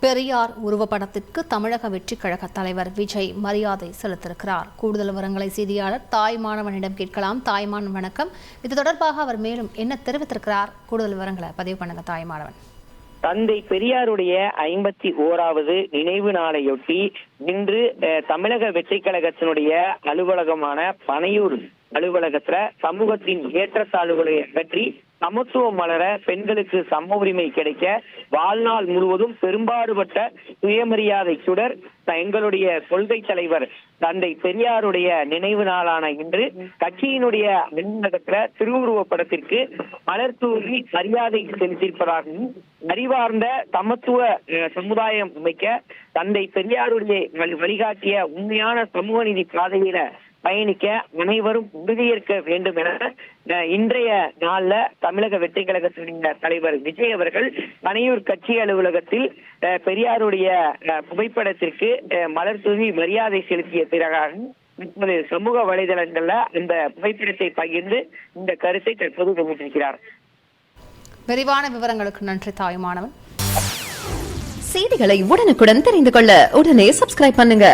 பெரியார் உருவப்படத்திற்கு தமிழக வெற்றிக் கழக தலைவர் விஜய் மரியாதை செலுத்தியிருக்கிறார். கூடுதல் விவரங்களை செய்தியாளர் தாய்மானவனிடம் கேட்கலாம். தாய்மானவன் வணக்கம். இது தொடர்பாக அவர் மேலும் என்ன தெரிவித்திருக்கிறார்? கூடுதல் விவரங்களை பதிவு பண்ணுங்க தாய்மானவன். தந்தை பெரியாருடைய 51வது நினைவு நாளையொட்டி இன்று தமிழக வெற்றி கழகத்தினுடைய அலுவலகமான பனையூர் அலுவலகத்துல சமூகத்தின் ஏற்றத்தாழ்வுகளை பற்றி சமத்துவம் மலர, பெண்களுக்கு சம உரிமை கிடைக்க வாழ்நாள் முழுவதும் பெரும்பாடுபட்ட சுயமரியாதை சுடர் எங்களுடைய கொள்கை தலைவர் தந்தை பெரியாருடைய நினைவு நாளான இன்று கட்சியினுடைய அலுவலகத்துல திருவுருவப் படத்திற்கு மலர் தூவி மரியாதை செலுத்தியிருப்பதாகவும், அறிவார்ந்த சமத்துவ சமுதாயம் அமைக்க தந்தை பெரியாருடைய வழிகாட்டிய உண்மையான சமூக நீதி பாதையில பயணிக்க அனைவரும் உறுதியேற்க வேண்டும் என இன்றைய நாள்ல தமிழக வெற்றி கழகத்தினுடைய தலைவர் விஜய் அவர்கள் பனையூர் கட்சி அலுவலகத்தில் பெரியாருடைய புகைப்படத்திற்கு மலர் தூவி மரியாதை செலுத்திய பிறகு சமூக வலைதளங்கள்ல இந்த புகைப்படத்தை பகிர்ந்து இந்த கருத்தை தற்போது வெளியிட்டிருக்கிறார். விரிவான விவரங்களுக்கு நன்றி தாய்மானவன். செய்திகளை உடனுக்குடன் தெரிந்து கொள்ள உடனே சப்ஸ்கிரைப் பண்ணுங்க.